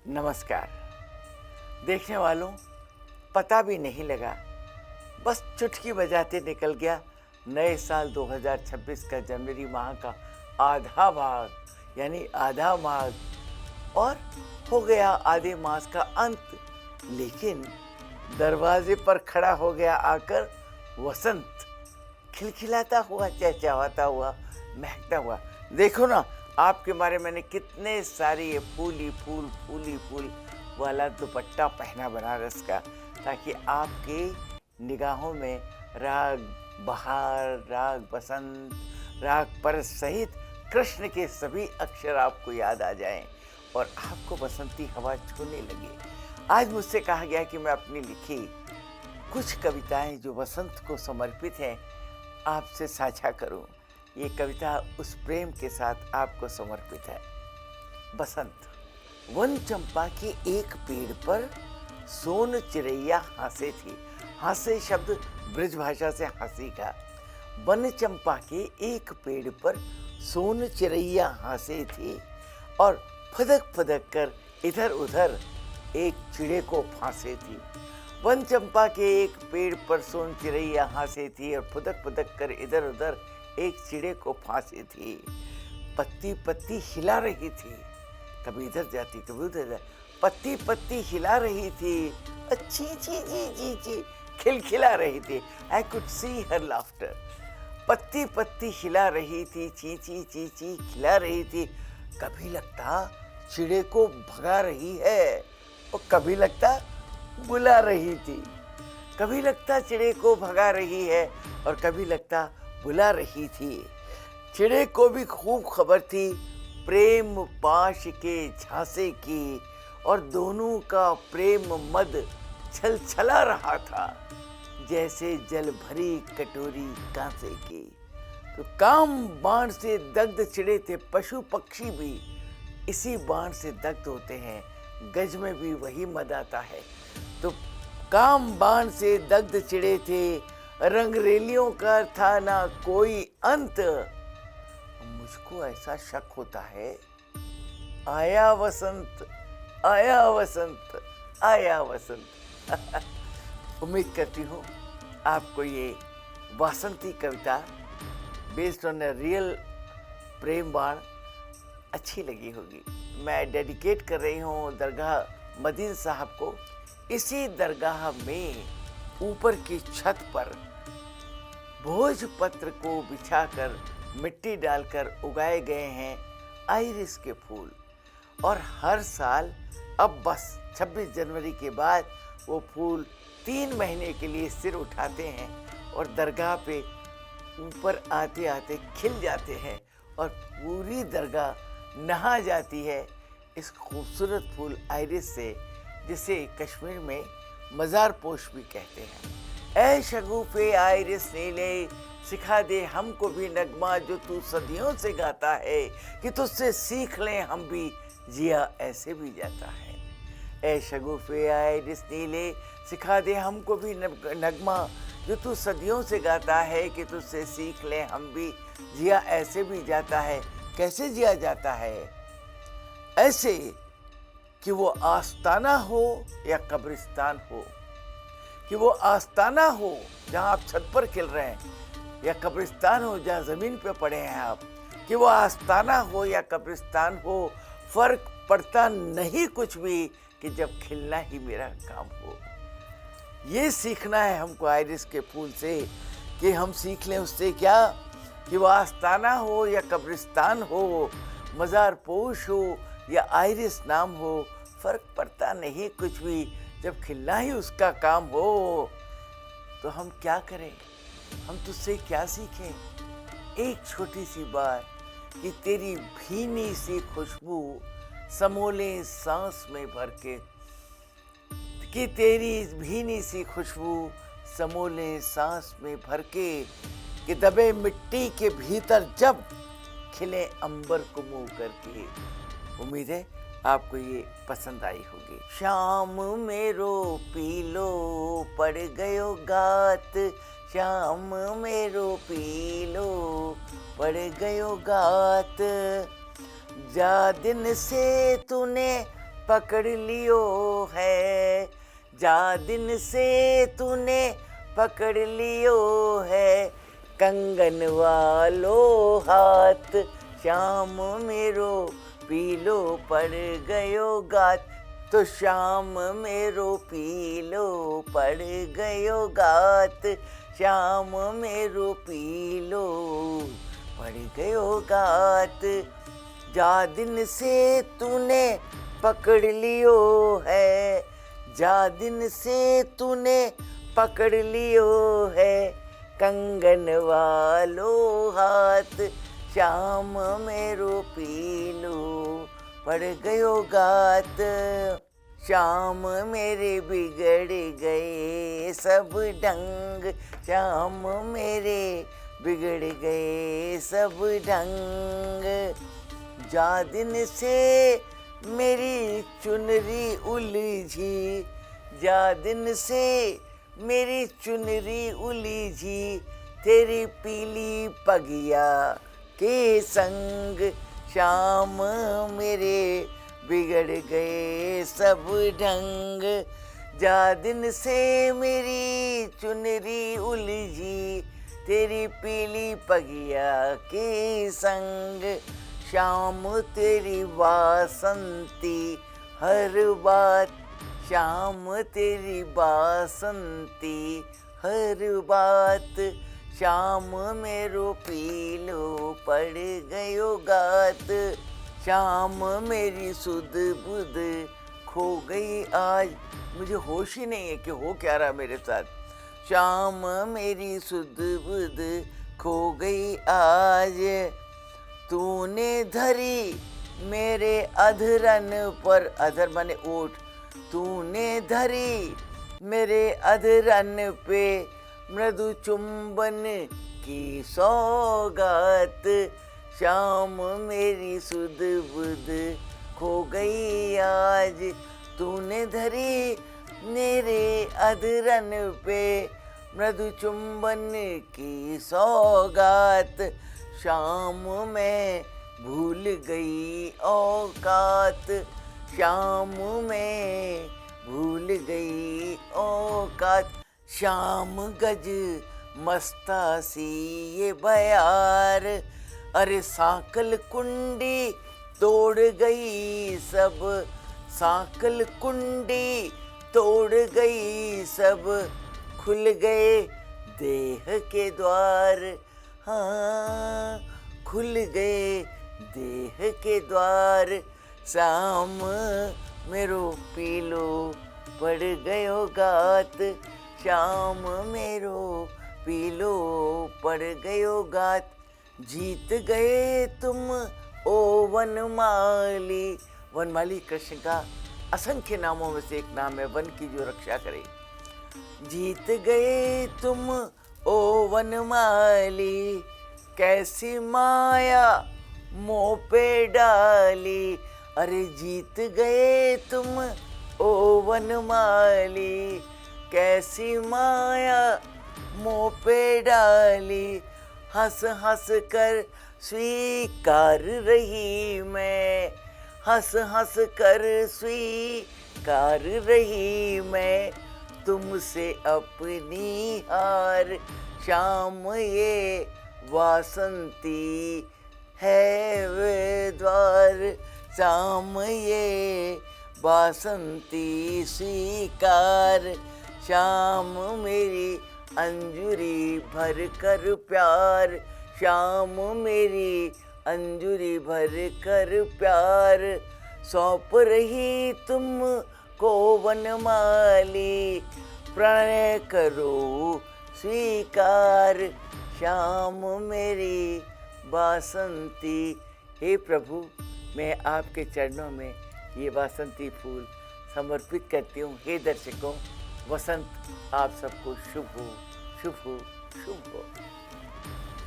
नमस्कार। देखने वालों, पता भी नहीं लगा, बस चुटकी बजाते निकल गया नए साल 2026 का जनवरी माह का आधा भाग, यानी आधा माह, और हो गया आधे मास का अंत। लेकिन दरवाजे पर खड़ा हो गया आकर वसंत, खिलखिलाता हुआ, चहचहाता हुआ, महकता हुआ। देखो ना, आपके बारे मैंने कितने सारे ये फूली फूल वाला दुपट्टा पहना बनारस का, ताकि आपके निगाहों में राग बहार, राग बसंत, राग परस सहित कृष्ण के सभी अक्षर आपको याद आ जाएं और आपको बसंती हवा छूने लगे। आज मुझसे कहा गया कि मैं अपनी लिखी कुछ कविताएं जो वसंत को समर्पित हैं आपसे साझा करूं। ये कविता उस प्रेम के साथ आपको समर्पित है। बसंत। वन चंपा के एक पेड़ पर सोन चिड़ैया हंसे थी। हंसे शब्द ब्रज भाषा से हंसी का। वन चंपा के एक पेड़ पर सोन चिड़ैया हंसे थी और फदक फदक कर इधर उधर एक चिड़े को फांसे थी। वन चंपा के एक पेड़ पर सोन चिड़ैया हंसे थी और फुदक फुदक कर इधर उधर एक चिड़े को फांसी थी। पत्ती पत्ती हिला रही थी, कभी इधर जाती कभी उधर जाती, पत्ती पत्ती हिला रही थी, अच्छी ची ची ची ची खिलखिला रही थी। I could see her laughter. पत्ती पत्ती हिला रही थी, ची ची ची ची खिला रही थी। कभी लगता चिड़े को भगा रही है और कभी लगता बुला रही थी। कभी लगता चिड़े को भगा रही है और कभी लगता बुला रही थी। चिड़े को भी खूब खबर थी प्रेम पाश के झांसे की, और दोनों का प्रेम मद छलछला रहा था जैसे जल भरी कटोरी कांसे की। तो काम बाण से दग्ध चिड़े थे पशु पक्षी भी इसी बाण से दग्ध होते हैं। गज में भी वही मद आता है। तो काम बाण से दग्ध चिड़े थे, रंगरेलियों का था ना कोई अंत। मुझको ऐसा शक होता है, आया वसंत, आया वसंत, आया वसंत। उम्मीद करती हूँ आपको ये वासंती कविता बेस्ड ऑन अ रियल प्रेम बाण अच्छी लगी होगी। मैं डेडिकेट कर रही हूँ दरगाह मदीन साहब को। इसी दरगाह में ऊपर की छत पर भोजपत्र को बिछाकर मिट्टी डालकर उगाए गए हैं आइरिस के फूल। और हर साल अब बस 26 जनवरी के बाद वो फूल 3 महीने के लिए सिर उठाते हैं और दरगाह पे ऊपर आते आते खिल जाते हैं और पूरी दरगाह नहा जाती है इस खूबसूरत फूल आइरिस से, जिसे कश्मीर में मज़ार पोश भी कहते हैं। ऐ शगुफ़े आइरिस नीले, सिखा दे हमको भी नगमा जो तू सदियों से गाता है, कि तुझसे सीख लें हम भी जिया ऐसे भी जाता है। ऐ शगुफ़े आइरिस नीले, सिखा दे हमको भी नगमा जो तू सदियों से गाता है, कि तुझसे सीख लें हम भी जिया ऐसे भी जाता है। कैसे जिया जाता है? ऐसे कि वो आस्ताना हो या कब्रिस्तान हो, कि वो आस्ताना हो जहाँ आप छत पर खिल रहे हैं, या कब्रिस्तान हो जहाँ ज़मीन पे पड़े हैं आप। कि वो आस्ताना हो या कब्रिस्तान हो, फ़र्क पड़ता नहीं कुछ भी, कि जब खिलना ही मेरा काम हो। ये सीखना है हमको आइरिस के फूल से, कि हम सीख लें उससे क्या, कि वो आस्ताना हो या कब्रिस्तान हो, मज़ार पोश हो या आइरिस नाम हो, फ़र्क पड़ता नहीं कुछ भी, जब खिलना ही उसका काम हो। तो हम क्या करें, हम तुझसे क्या सीखें? एक छोटी सी बात, कि तेरी भीनी सी खुशबू समोले सांस में भर के, कि तेरी भीनी सी खुशबू समोले सांस में भर के, कि दबे मिट्टी के भीतर जब खिले अंबर को मुंह करके। उम्मीद है आपको ये पसंद आई होगी। शाम मेरो पीलो पड़ गयो गात, शाम मेरो पीलो पड़ गयो गात, जा दिन से तूने पकड़ लियो है, जा दिन से तूने पकड़ लियो है, कंगन वालो हाथ श्याम मेरो पीलो पड़ गयो गात। तो श्याम मेरो पीलो पड़ गयो गात, श्याम मेरो पीलो पड़ गयो गात। जा दिन से तूने पकड़ लियो है, जा दिन से तूने पकड़ लियो है, कंगन वालो हाथ श्याम मेरो पीलो पड़ गयो गात। श्याम मेरे बिगड़ गए सब ढंग, श्याम मेरे बिगड़ गए सब ढंग। जा दिन से मेरी चुनरी उलझी, जा दिन से मेरी चुनरी उलझी, तेरी पीली पगिया के संग, श्याम मेरे बिगड़ गए सब ढंग। जा दिन से मेरी चुनरी उलझी, तेरी पीली पगिया के संग, श्याम तेरी वासंती हर बात, श्याम तेरी वासंती हर बात, श्याम मेरो पीलो पड़ गयो गात। श्याम मेरी सुध बुध खो गई आज, मुझे होश ही नहीं है कि हो क्या रहा मेरे साथ। श्याम मेरी सुध बुध खो गई आज, तूने धरी मेरे अधरन पर, अधर माने ओठ, तूने धरी मेरे अधरन पे मृदु चुंबन की सौगात। श्याम मेरी सुध बुध खो गई आज, तूने धरी मेरे अधरन पे मृदु चुंबन की सौगात। श्याम मैं भूल गई औकात, श्याम मैं भूल गई औकात। श्याम गज मस्तासी ये बयार, अरे साकल कुंडी तोड़ गई सब, साकल कुंडी तोड़ गई सब, खुल गए देह के द्वार, हाँ खुल गए देह के द्वार। श्याम मेरो पीलो पड़ गयो गात, श्याम मेरो पीलो पड़ गयो गात। जीत गए तुम ओ वनमाली, वनमाली कृष्ण का असंख्य नामों में से एक नाम है, वन की जो रक्षा करे। जीत गए तुम ओ वनमाली, कैसी माया मोह पे डाली, अरे जीत गए तुम ओ वनमाली, कैसी माया मोह पे डाली। हंस हंस कर स्वीकार रही मैं, हंस हंस कर स्वीकार रही मैं, तुमसे अपनी हार। श्याम ये वासंती है वे द्वार, श्याम ये वासंती स्वीकार। श्याम मेरी अंजुरी भर कर प्यार, श्याम मेरी अंजुरी भर कर प्यार। सौंप रही तुम को वनमाली, प्रणय करो स्वीकार। श्याम मेरी वासंती, हे प्रभु मैं आपके चरणों में ये वासंती फूल समर्पित करती हूँ। हे दर्शकों, वसंत आप सबको शुभ हो, शुभ हो, शुभ हो।